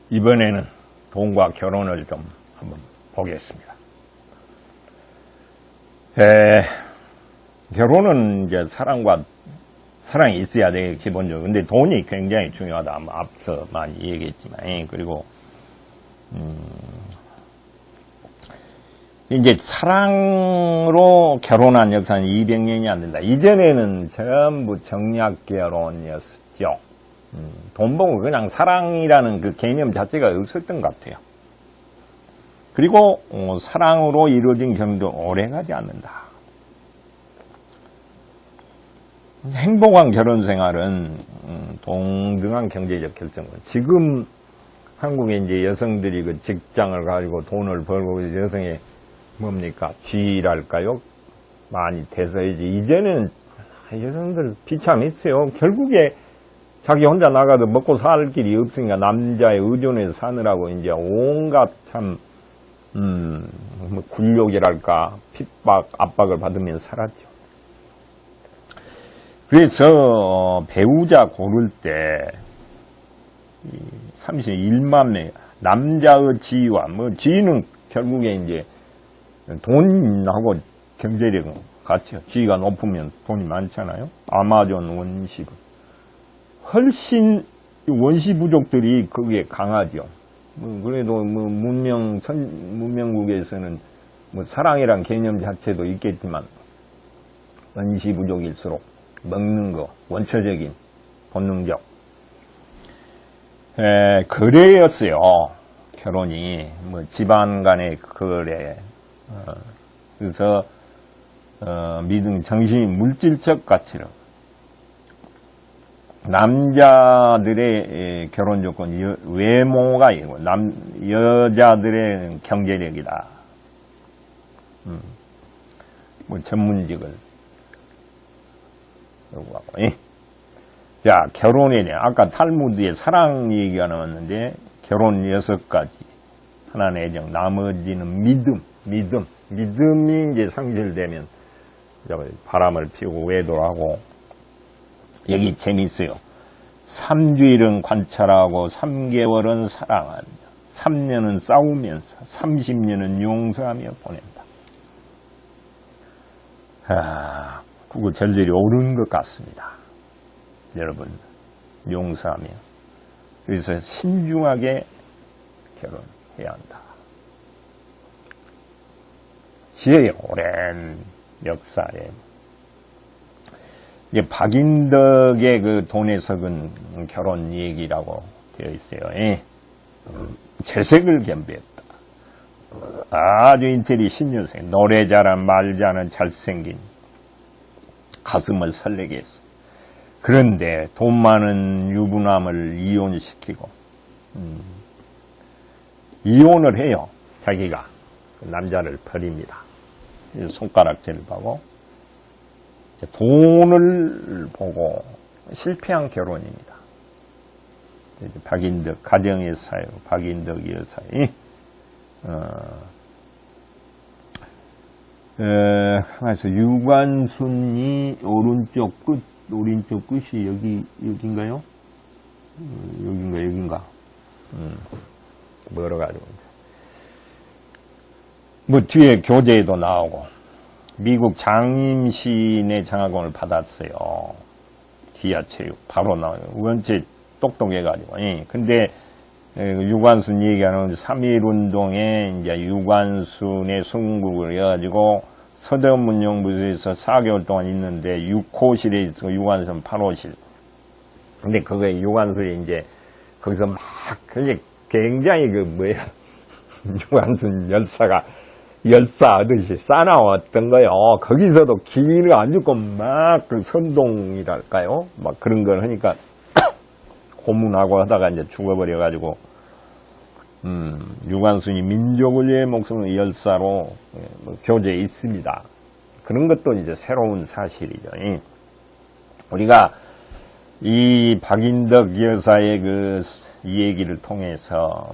이번에는 돈과 결혼을 좀 한번 보겠습니다. 결혼은 이제 사랑이 있어야 돼, 기본적으로. 근데 돈이 굉장히 중요하다. 앞서 많이 얘기했지만. 그리고, 이제 사랑으로 결혼한 역사는 200년이 안 된다. 이전에는 전부 정략 결혼이었죠. 돈 보고 그냥 사랑이라는 그 개념 자체가 없었던 것 같아요. 그리고 사랑으로 이루어진 결혼도 오래가지 않는다. 행복한 결혼 생활은 동등한 경제적 결정을. 지금 한국의 이제 여성들이 그 직장을 가지고 돈을 벌고 여성의 뭡니까? 지위랄까요? 많이 돼서 이제는 여성들 비참했어요. 결국에 자기 혼자 나가도 먹고 살 길이 없으니까 남자의 의존해서 사느라고 이제 온갖 참, 굴욕이랄까, 핍박, 압박을 받으면서 살았죠. 그래서 배우자 고를 때 31만 명, 남자의 지위와, 지위는 결국에 이제 돈하고 경제력은 같죠. 지위가 높으면 돈이 많잖아요. 아마존 원시부. 훨씬 원시 부족들이 거기에 강하죠. 그래도 문명국에서는 사랑이란 개념 자체도 있겠지만 원시 부족일수록 먹는 거, 원초적인, 본능적. 거래였어요. 결혼이. 집안 간의 거래. 그래서, 믿음, 정신, 물질적 가치로. 남자들의 결혼 조건, 외모가 이고, 여자들의 경제력이다. 전문직을. 요구하고. 자, 결혼에 대해, 아까 탈무드에 사랑 얘기가 나왔는데, 결혼 6가지. 하나는 애정, 나머지는 믿음이 이제 상실되면, 바람을 피우고 외도를 하고, 여기 재밌어요. 3주일은 관찰하고 3개월은 사랑하며 3년은 싸우면서 30년은 용서하며 보낸다. 그거 절절히 옳은 것 같습니다. 여러분, 용서하며. 그래서 신중하게 결혼해야 한다. 지혜의 오랜 역사에 이게 박인덕의 그 돈에 석은 결혼 얘기라고 되어 있어요. 재색을 겸비했다. 아주 인텔리 신여생, 노래 잘하는 말 잘하는 잘생긴, 가슴을 설레게 했어. 그런데 돈 많은 유부남을 이혼시키고 이혼을 해요. 자기가 남자를 버립니다. 손가락질을 하고 돈을 보고 실패한 결혼입니다. 박인덕, 가정의 사유, 박인덕 여사의 그래서 유관순이 오른쪽 끝이 여긴가요? 여긴가? 멀어가지고. 뒤에 교재에도 나오고, 미국 장임신의 장학금을 받았어요. 기아체육. 바로 나와요. 원체 똑똑해가지고. 근데, 유관순 얘기하는 3.1운동에 이제 유관순의 순국을 해가지고 서대문용부에서 4개월 동안 있는데 6호실에 있어 유관순 8호실. 근데 그거에 유관순이 이제 거기서 굉장히 유관순 열사하듯이 싸나왔던 거요. 거기서도 기를 안 죽고 막 그 선동이랄까요? 막 그런 걸 하니까 고문하고 하다가 이제 죽어버려가지고, 유관순이 민족을 위해 목숨을 열사로 교재에 있습니다. 그런 것도 이제 새로운 사실이죠. 우리가 이 박인덕 여사의 이 얘기를 통해서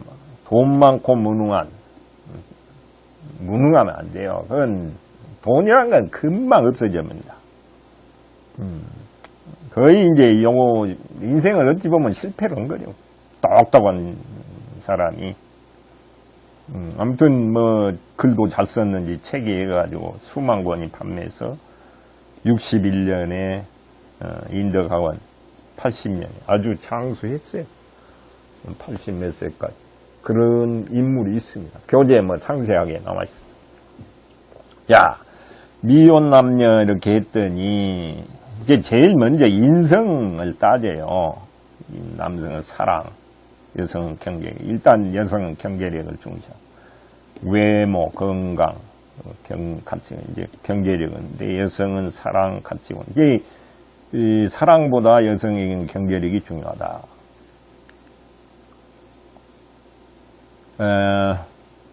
돈 많고 무능하면 안 돼요. 그건 돈이란 건 금방 없어집니다. 거의 이제 인생을 어찌 보면 실패를 한 거죠. 똑똑한 사람이. 아무튼 뭐 글도 잘 썼는지 책이 해가지고 수만 권이 판매해서 61년에 인덕학원 80년 아주 장수했어요. 80 몇 세까지. 그런 인물이 있습니다. 교재에 뭐 상세하게 나와 있습니다. 야, 미혼 남녀 이렇게 했더니 이게 제일 먼저 인성을 따져요. 남성은 사랑, 여성은 경제력. 일단 여성은 경제력을 중시하고 외모, 건강, 가치관, 이제 경제력은. 근데 여성은 사랑, 가치관. 이게 이 사랑보다 여성에게는 경제력이 중요하다.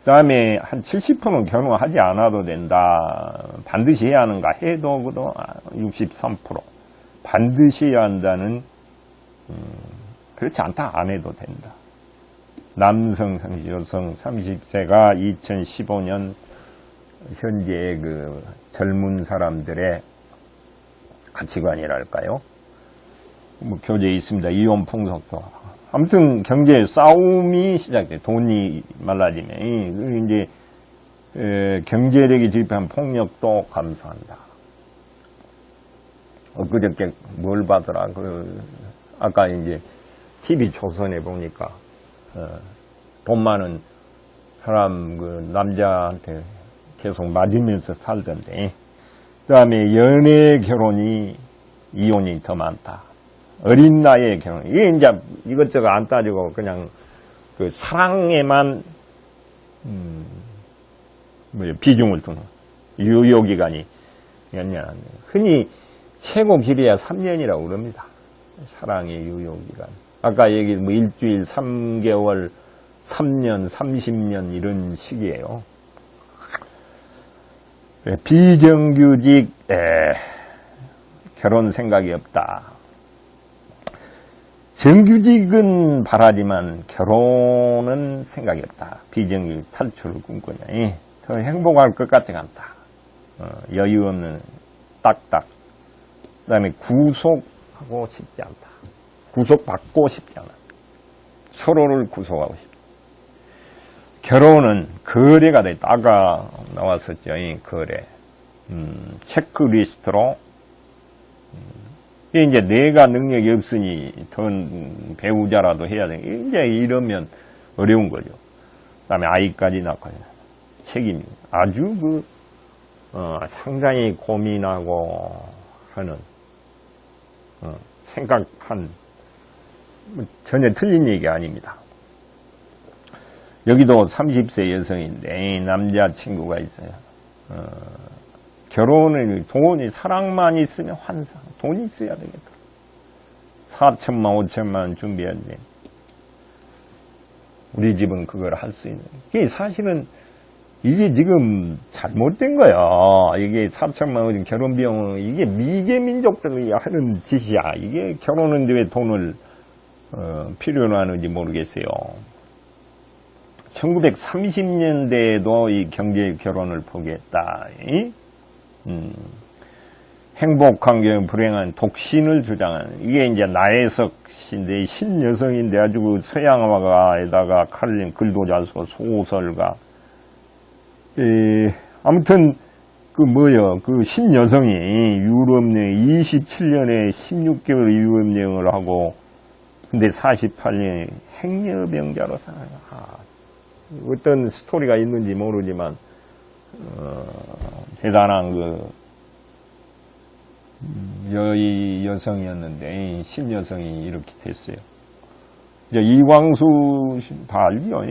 그다음에 한 70%는 결혼하지 않아도 된다. 반드시 해야 하는가 해도 그도 63%. 반드시 해야 한다는 그렇지 않다 안 해도 된다. 남성 30, 여성 30세가 2015년 현재 그 젊은 사람들의 가치관이랄까요? 뭐 교재에 있습니다. 이혼 풍속도. 아무튼 경제 싸움이 시작돼. 돈이 말라지면 이제 경제력이 주입한 폭력도 감소한다. 엊그저께 뭘 봐더라. 아까 이제 TV 조선에 보니까 돈 많은 사람 그 남자한테 계속 맞으면서 살던데. 그다음에 연애 결혼이 이혼이 더 많다. 어린 나이에 결혼. 이게 이제 이것저것 안 따지고 그냥 그 사랑에만 비중을 두는 유효기간이 몇 년 안 돼요. 흔히 최고 길이야 3년이라고 그럽니다. 사랑의 유효기간. 아까 얘기 뭐 일주일, 3개월, 3년, 30년 이런 시기예요. 비정규직 결혼 생각이 없다. 정규직은 바라지만 결혼은 생각이 없다. 비정규직 탈출을 꿈꾸냐. 더 행복할 것 같지 않다. 여유 없는 딱딱. 그 다음에 구속하고 싶지 않다. 구속받고 싶지 않아. 서로를 구속하고 싶다. 결혼은 거래가 됐다. 아까 나왔었죠. 이 거래. 체크리스트로. 이제 내가 능력이 없으니 돈 배우자라도 해야 돼. 이제 이러면 어려운 거죠. 그 다음에 아이까지 낳고 책임이 아주 상당히 고민하고 하는 생각한 전혀 틀린 얘기 아닙니다. 여기도 30세 여성인데 남자친구가 있어요. 결혼을 돈이 사랑만 있으면 환상. 돈이 있어야 되겠다. 4천만 5천만 준비해야 돼. 우리 집은 그걸 할 수 있는. 이게 사실은 이게 지금 잘못된 거야. 이게 4천만 원 결혼 비용은 이게 미개 민족들이 하는 짓이야. 이게 결혼하는데 왜 돈을 필요로 하는지 모르겠어요. 1930년대에도 이 경제 결혼을 포기했다. 행복한 경우 불행한 독신을 주장하는 이게 이제 나혜석인데 신여성인데 아주 그 서양화가에다가 칼림 글도 잘 써 소설가. 아무튼 그 신여성이 유럽여행 27년에 16개월 유럽여행을 하고 근데 48년에 행여병자로 살아요. 어떤 스토리가 있는지 모르지만 대단한 여성이었는데 신여성이 이렇게 됐어요. 이제 이광수 다 알죠?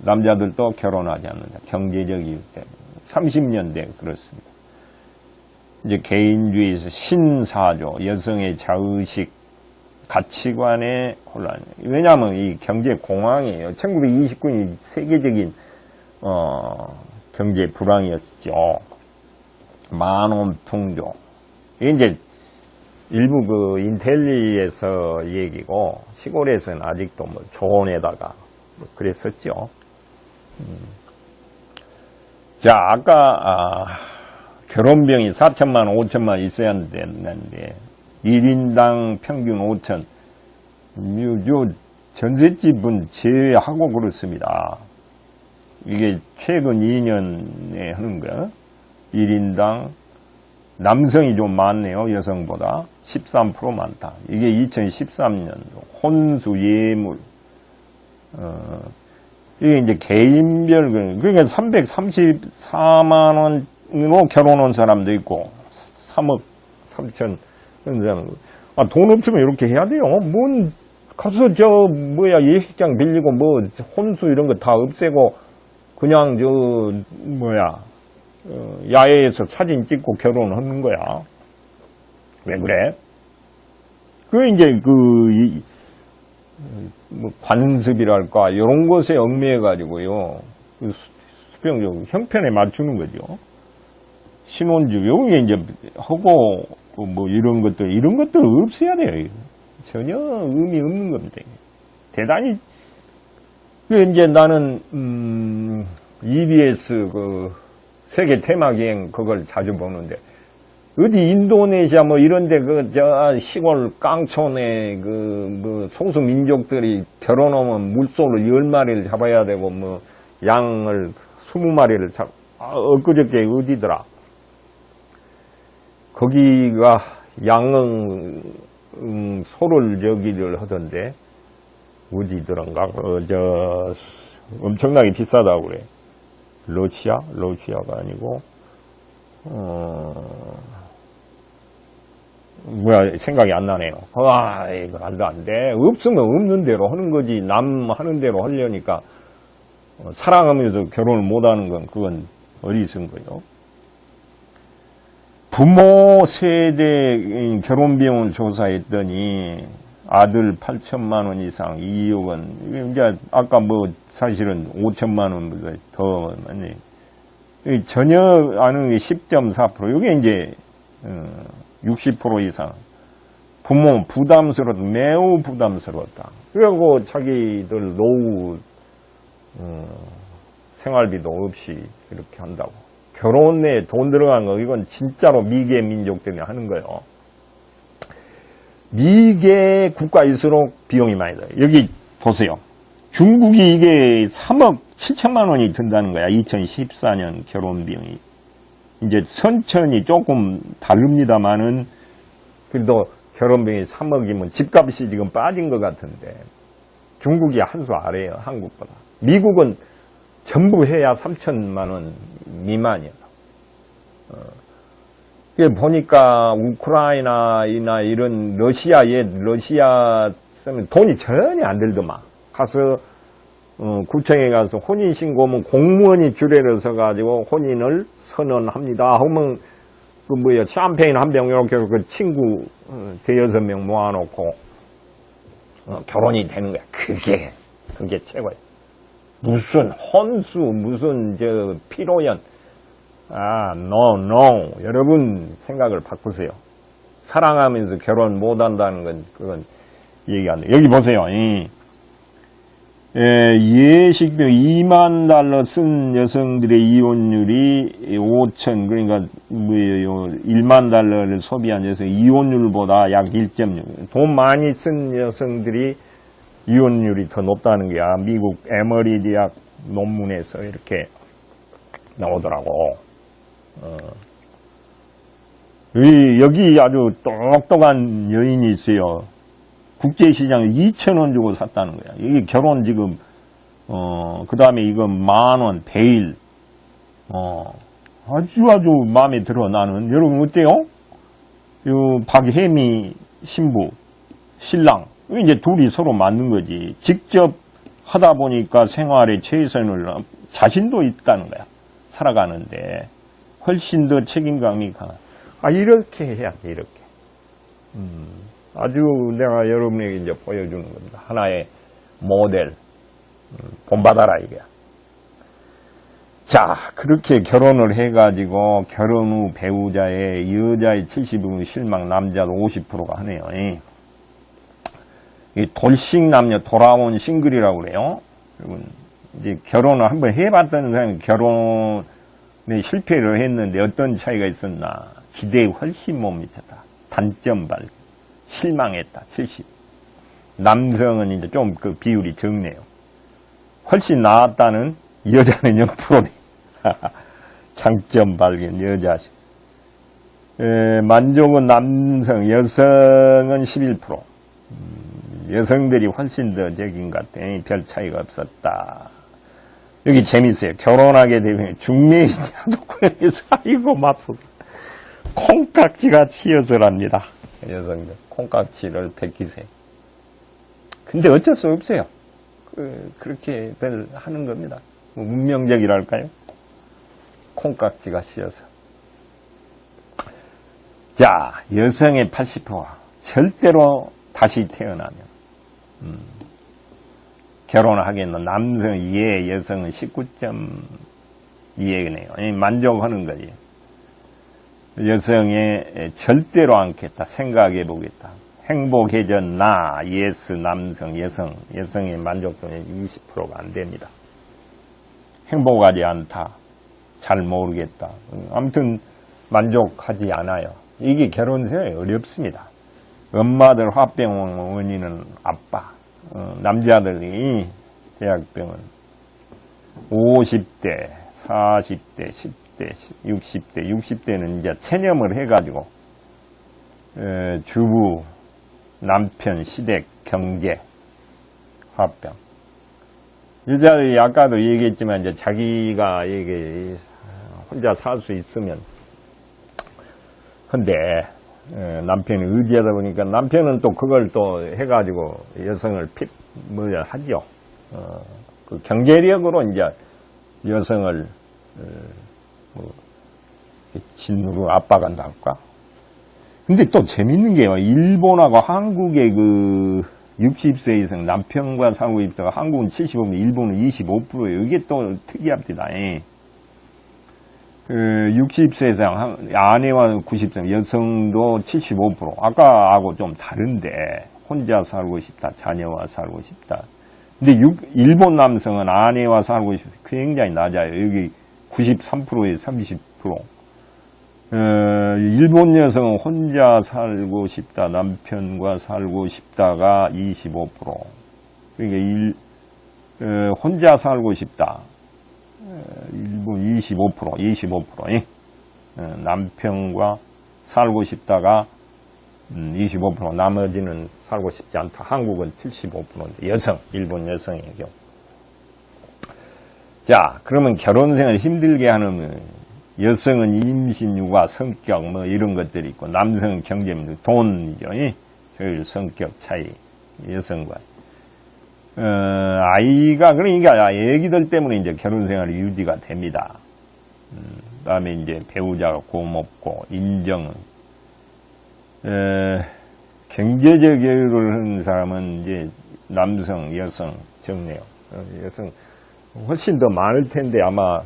남자들도 결혼하지 않는다. 경제적 이유 때문에. 30년대 그렇습니다. 이제 개인주의에서 신사조, 여성의 자의식, 가치관의 혼란. 왜냐하면 이 경제 공황이에요. 1929년이 세계적인 경제 불황이었죠. 만원풍조. 이게 이제 일부 그 인텔리에서 얘기고 시골에서는 아직도 뭐 조언에다가 뭐 그랬었죠. 자, 아까 결혼비용이 4천만 원, 5천만 원 있어야 되는데 1인당 평균 5천. 전셋집은 제외하고 그렇습니다. 이게 최근 2년에 하는 거. 1인당 남성이 좀 많네요. 여성보다 13% 많다. 이게 2013년도 혼수 예물. 이게 이제 개인별, 그러니까 334만 원으로 결혼한 사람도 있고, 3억 3천, 그런 사람도. 아, 돈 없으면 이렇게 해야 돼요. 뭔, 가서 예식장 빌리고, 혼수 이런 거 다 없애고, 그냥 야외에서 사진 찍고 결혼하는 거야. 왜 그래? 이제 관습이랄까, 이런 것에 얽매여가지고요. 수평적 형편에 맞추는 거죠. 신혼집, 여기 이제 하고, 이런 것들 없어야 돼요. 전혀 의미 없는 겁니다. 대단히, 이제 나는, EBS 세계 테마기행 그걸 자주 보는데, 어디 인도네시아 이런데 시골 깡촌에 소수민족들이 결혼하면 물소를 10마리를 잡아야 되고 양을 20마리를 엊그저께 어디더라? 거기가 양은 소를 저기를 하던데 어디더란가 엄청나게 비싸다고 그래. 러시아가 아니고 생각이 안 나네요. 이거 말도 안 돼. 없으면 없는 대로 하는 거지. 남 하는 대로 하려니까 사랑하면서 결혼을 못 하는 건 그건 어리석은 거죠. 부모 세대 결혼 비용을 조사했더니 아들 8천만 원 이상 2억 원. 이제 아까 사실은 5천만 원보다 더 많네. 전혀 아는 게 10.4%. 이게 이제 60% 이상. 부모 부담스럽다. 매우 부담스럽다. 그리고 자기들 노후 생활비도 없이 이렇게 한다고. 결혼에 돈 들어간 거 이건 진짜로 미개 민족들이 하는 거예요. 미개 국가일수록 비용이 많이 들어요. 여기 보세요. 중국이 이게 3억 7천만 원이 든다는 거야. 2014년 결혼 비용이. 이제 선천이 조금 다릅니다만은 그래도 결혼 비용이 3억이면 집값이 지금 빠진 것 같은데 중국이 한 수 아래예요. 한국보다. 미국은 전부 해야 3천만 원 미만이에요. 보니까 우크라이나나 이런 러시아 쓰면 돈이 전혀 안 들더만. 가서 구청에 가서 혼인신고하면 공무원이 줄에를 서가지고 혼인을 선언합니다 하면 샴페인 한 병 이렇게 그 친구 대여섯 명 모아놓고 결혼이 되는 거야. 그게 최고야. 무슨 혼수 무슨 피로연. no. 여러분 생각을 바꾸세요. 사랑하면서 결혼 못한다는 건 그건 얘기 안 돼. 여기 보세요. 예식비 2만 달러 쓴 여성들의 이혼율이 5천, 그러니까 1만 달러를 소비한 여성 이혼율보다 약 1.6. 돈 많이 쓴 여성들이 이혼율이 더 높다는 거야. 미국 에머리 대학 논문에서 이렇게 나오더라고. 여기 아주 똑똑한 여인이 있어요. 국제시장에 2,000원 주고 샀다는 거야. 이게 결혼 지금, 그 다음에 이건 10,000원, 베일. 아주 마음에 들어, 나는. 여러분, 어때요? 박혜미 신부, 신랑. 이제 둘이 서로 맞는 거지. 직접 하다 보니까 생활에 최선을, 자신도 있다는 거야. 살아가는데. 훨씬 더 책임감이 강한. 이렇게 해야 돼, 이렇게. 아주 내가 여러분에게 이제 보여주는 겁니다. 하나의 모델. 본받아라, 이게. 자, 그렇게 결혼을 해가지고 결혼 후 배우자의 여자의 70% 실망, 남자도 50%가 하네요. 이 돌싱 남녀, 돌아온 싱글이라고 그래요. 여러분, 이제 결혼을 한번 해봤다는 사람이 결혼에 실패를 했는데 어떤 차이가 있었나. 기대에 훨씬 못 미쳤다. 단점 발. 실망했다. 70. 남성은 이제 좀 그 비율이 적네요. 훨씬 나았다는 여자는 0%네. 장점 발견, 여자. 만족은 남성, 여성은 11%. 여성들이 훨씬 더 적인 것 같아. 별 차이가 없었다. 여기 재밌어요. 결혼하게 되면 중매이자도 그래서 아이고 맙소사. 콩깍지가 치여서랍니다. 여성들 콩깍지를 벗기세요. 근데 어쩔 수 없어요. 그렇게 하는 겁니다. 운명적이랄까요? 콩깍지가 씌어서. 자, 여성의 80%가 절대로 다시 태어나면 결혼하겠는 남성 2에 여성은 19.2에네요. 만족하는 거지. 여성의 절대로 않겠다. 생각해 보겠다. 행복해졌나? 예스 남성, 여성의 만족도는 20%가 안 됩니다. 행복하지 않다. 잘 모르겠다. 아무튼 만족하지 않아요. 이게 결혼생활이 어렵습니다. 엄마들 화병 원인은 아빠, 남자들이 대학병은 50대, 40대, 10대, 60대, 60대는 이제 체념을 해가지고 주부, 남편, 시댁, 경제, 화병. 여자들이 아까도 얘기했지만 이제 자기가 이게 혼자 살 수 있으면 근데 남편이 의지하다 보니까 남편은 또 그걸 또 해가지고 여성을 하죠. 그 경제력으로 이제 여성을 진으로 압박한다 할까? 근데 또 재밌는 게요. 일본하고 한국의 그 60세 이상 남편과 살고 있다가 한국은 75%, 일본은 25%예요. 이게 또 특이합니다. 60세 이상 아내와 90세 여성도 75%. 아까하고 좀 다른데 혼자 살고 싶다. 자녀와 살고 싶다. 근데 일본 남성은 아내와 살고 싶다. 굉장히 낮아요. 여기 93%에 30%. 일본 여성은 혼자 살고 싶다, 남편과 살고 싶다가 25%. 그러니까 혼자 살고 싶다. 일본 25%. 남편과 살고 싶다가 25%. 나머지는 살고 싶지 않다. 한국은 75%인데 일본 여성의 경우. 자, 그러면 결혼생활 힘들게 하는 여성은 임신, 육아, 성격 뭐 이런 것들이 있고 남성은 경제, 돈이죠. 효율, 성격 차이, 여성과 아이가 그러니까 애기들 때문에 이제 결혼생활이 유지가 됩니다. 그다음에 이제 배우자가 고맙고 인정은 경제적 여유를 하는 사람은 이제 남성, 여성 적네요. 여성 훨씬 더 많을 텐데 아마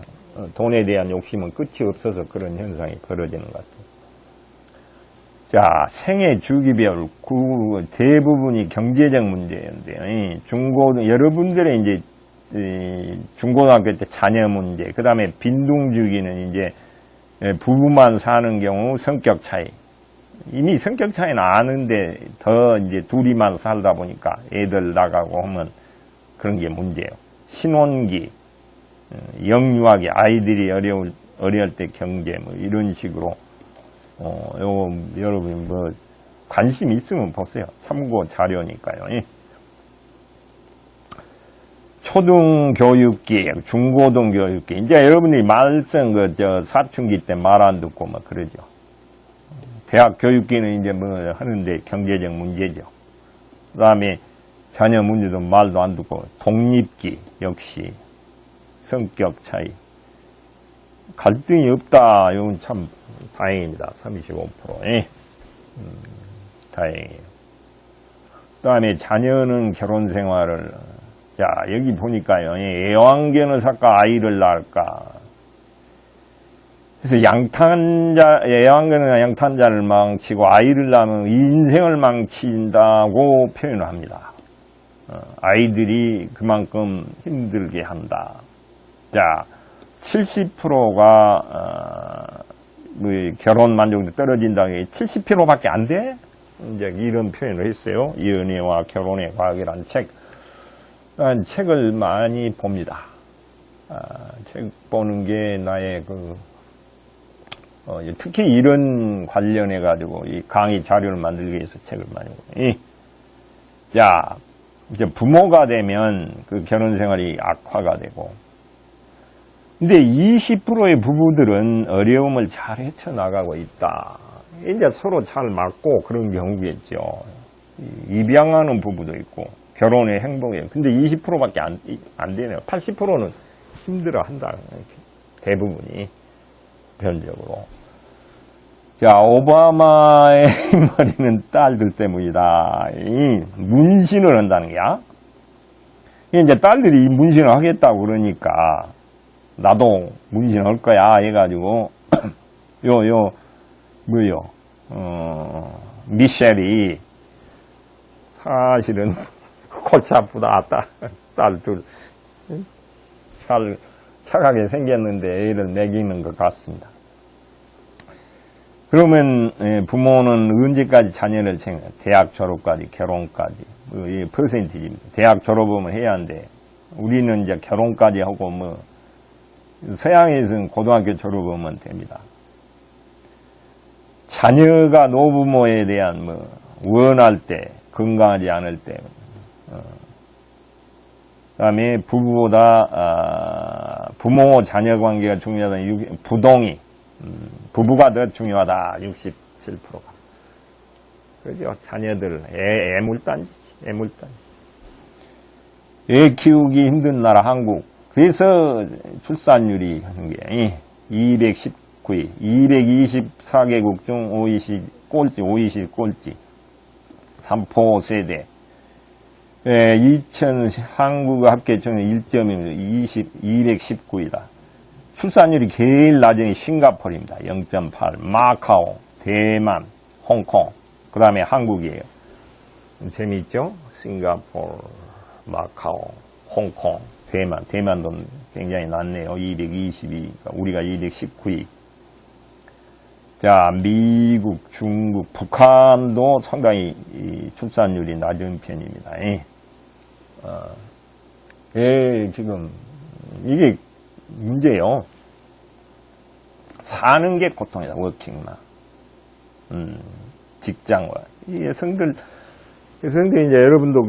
돈에 대한 욕심은 끝이 없어서 그런 현상이 벌어지는 것 같아요. 자, 생애 주기별 대부분이 경제적 문제인데요. 여러분들의 이제 중고등학교 때 자녀 문제, 그 다음에 빈둥주기는 이제 부부만 사는 경우 성격 차이. 이미 성격 차이는 아는데 더 이제 둘이만 살다 보니까 애들 나가고 하면 그런 게 문제예요. 신혼기. 영유아기 아이들이 어려울 때 경제 뭐 이런 식으로 요거 여러분 뭐 관심 있으면 보세요. 참고 자료니까요. 초등교육기, 중고등교육기. 이제 여러분이 말썽 사춘기 때 말 안 듣고 막 그러죠. 대학 교육기는 이제 뭐 하는데 경제적 문제죠. 그다음에 자녀 문제도 말도 안 듣고 독립기 역시. 성격 차이. 갈등이 없다. 이건 참 다행입니다. 35%. 다행이에요. 그 다음에 자녀는 결혼 생활을. 자, 여기 보니까요. 애완견을 살까, 아이를 낳을까. 그래서 애완견은 양탄자를 망치고 아이를 낳으면 인생을 망친다고 표현을 합니다. 아이들이 그만큼 힘들게 한다. 자, 70%가 결혼 만족도 떨어진다는 게 70%밖에 안 돼? 이제 이런 표현을 했어요. 연애와 결혼의 과학이라는 책을 많이 봅니다. 책 보는 게 나의 특히 이런 관련해 가지고 이 강의 자료를 만들기 위해서 책을 많이 보요. 자, 이제 부모가 되면 그 결혼 생활이 악화가 되고, 근데 20%의 부부들은 어려움을 잘 헤쳐나가고 있다. 이제 서로 잘 맞고 그런 경우겠죠. 입양하는 부부도 있고, 결혼의 행복이에요. 근데 20%밖에 안 되네요. 80%는 힘들어 한다. 대부분이. 별적으로. 자, 오바마의 머리는 딸들 때문이다. 문신을 한다는 거야. 이제 딸들이 문신을 하겠다고 그러니까, 나도 문신할 거야. 해가지고, 미셸이, 사실은, 골치 아프다. 딸 둘. 잘, 착하게 생겼는데 애를 먹이는 것 같습니다. 그러면 부모는 언제까지 자녀를 챙겨요? 대학 졸업까지, 결혼까지. 이 퍼센티지입니다. 대학 졸업하면 해야 하는데, 우리는 이제 결혼까지 하고, 서양에서는 고등학교 졸업하면 됩니다. 자녀가 노부모에 대한 원할 때, 건강하지 않을 때, 그다음에 부부보다 부모 자녀 관계가 중요하다는 부동의 부부가 더 중요하다. 67%가. 그죠? 자녀들 애물단지지. 애물단지. 애 키우기 힘든 나라 한국. 그래서 출산율이 하는 게 219위, 224개국 중 OECD 꼴찌, 3포 세대. 2000 한국 합계점은 1점입니다. 219이다. 출산율이 제일 낮은 싱가포르입니다. 0.8. 마카오, 대만, 홍콩. 그 다음에 한국이에요. 재미있죠? 싱가포르, 마카오, 홍콩, 대만. 대만도 굉장히 낮네요. 222. 우리가 219위. 자, 미국, 중국, 북한도 상당히 출산율이 낮은 편입니다. 지금 이게 문제예요. 사는 게 고통이다. 워킹만. 직장과 이 여성들 이제 여러분도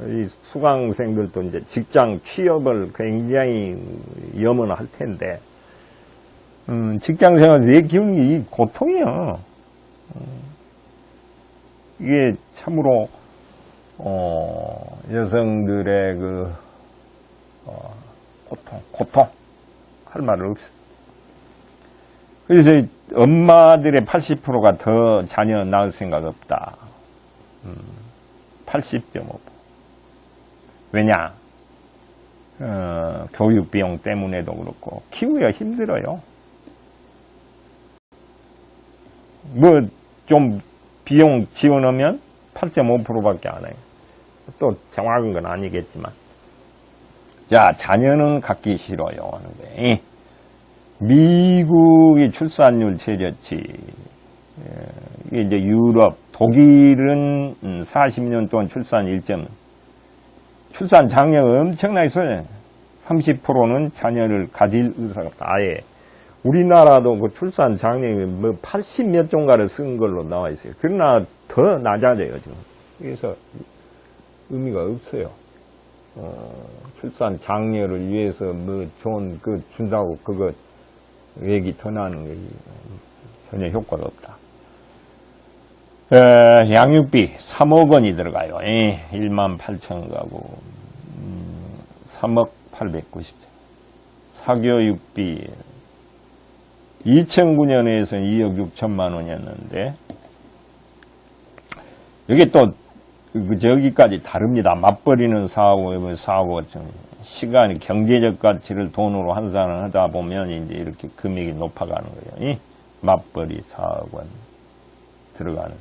이 수강생들도 이제 직장 취업을 굉장히 염원할 텐데. 직장 생활에서 내 기운이 고통이야. 이게 참으로, 여성들의 고통. 할 말은 없어. 그래서 엄마들의 80%가 더 자녀 낳을 생각 없다. 80.5%. 왜냐? 교육 비용 때문에도 그렇고, 키우기가 힘들어요. 좀 비용 지원하면 8.5%밖에 안 해요. 또 정확한 건 아니겠지만. 자, 자녀는 갖기 싫어요. 하는 거예요. 미국이 출산율 최저치. 이게 이제 유럽, 독일은 40년 동안 출산 1점. 출산 장려가 엄청나게 써요. 30%는 자녀를 가질 의사가 없다. 아예. 우리나라도 그 출산 장려이 80몇 종가를 쓴 걸로 나와 있어요. 그러나 더 낮아져요, 지금. 그래서 의미가 없어요. 출산 장려를 위해서 좋은 준다고 그거 얘기 더 나는 게 전혀 효과가 없다. 양육비 3억 원이 들어가요. 1만 8천 가구 3억 890천. 사교육비 2009년에서는 2억 6천만 원이었는데 여기 또 저기까지 다릅니다. 맞벌이는 4억 5천. 시간, 경제적 가치를 돈으로 환산을 하다 보면 이제 이렇게 금액이 높아가는 거예요. 맞벌이 4억 원 들어가는.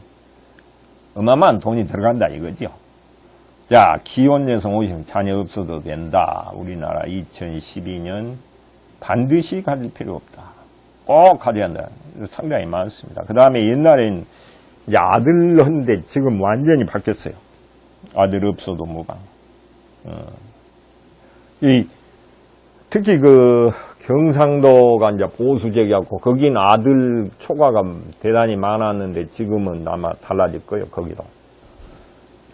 어마어마한 돈이 들어간다 이거죠. 자, 기혼 여성 50, 자녀 없어도 된다. 우리나라 2012년 반드시 가질 필요 없다. 꼭 가져야 한다. 상당히 많습니다. 그 다음에 옛날엔 이제 아들 한데 지금 완전히 바뀌었어요. 아들 없어도 무방. 특히 그 경상도가 이제 보수적이었고 거긴 아들 초과가 대단히 많았는데 지금은 아마 달라질 거예요. 거기도.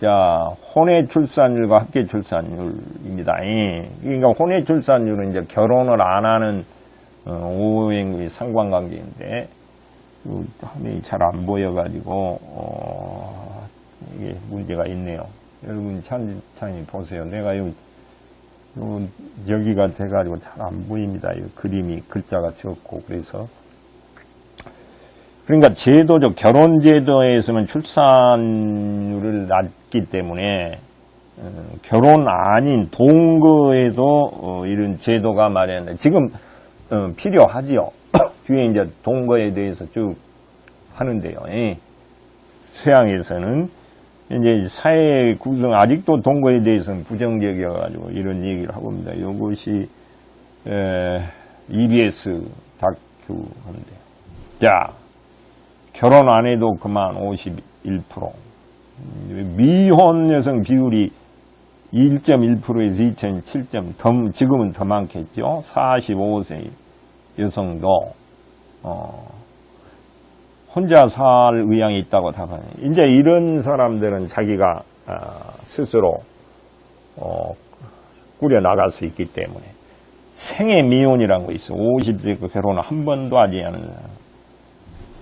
자, 혼외 출산율과 합계 출산율입니다. 그러니까 혼외 출산율은 이제 결혼을 안 하는 오행의 상관관계인데 화면이 잘 안 보여가지고 이게 문제가 있네요. 여러분 천천히 보세요. 내가 여기가 돼가지고 잘 안 보입니다. 이 그림이 글자가 적고 그래서 그러니까 제도적 결혼 제도에서는 출산율을 낮기 때문에 결혼 아닌 동거에도 이런 제도가 마련돼 지금 필요하지요. 뒤에 이제 동거에 대해서 쭉 하는데요. 서양에서는 이제 사회 구성 아직도 동거에 대해서는 부정적이어가지고 이런 얘기를 하고 있습니다. 이것이 EBS 다큐인데, 자 결혼 안 해도 그만 51%, 미혼 여성 비율이 1.1%에서 2007점, 지금은 더 많겠죠. 45세 여성도 혼자 살 의향이 있다고 답하네. 이제 이런 사람들은 자기가 스스로 꾸려 나갈 수 있기 때문에 생애 미혼이라는 거 있어. 50세 결혼을 한 번도 하지 않은 사람.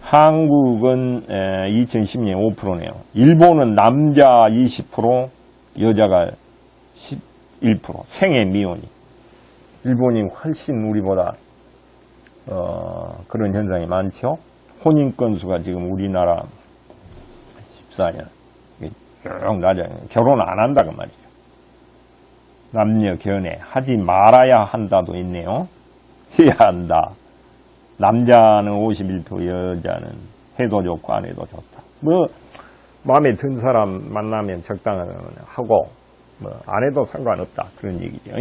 한국은 2010년 5%네요. 일본은 남자 20%, 여자가 11%. 생애 미혼이. 일본이 훨씬 우리보다 그런 현상이 많죠. 혼인 건수가 지금 우리나라 14년 쭉 낮아요. 결혼 안 한다 그 말이죠. 남녀 견해 하지 말아야 한다도 있네요. 해야 한다. 남자는 51%, 여자는 해도 좋고 안 해도 좋다. 뭐 마음에 든 사람 만나면 적당하면 하고 뭐 안 해도 상관없다 그런 얘기죠.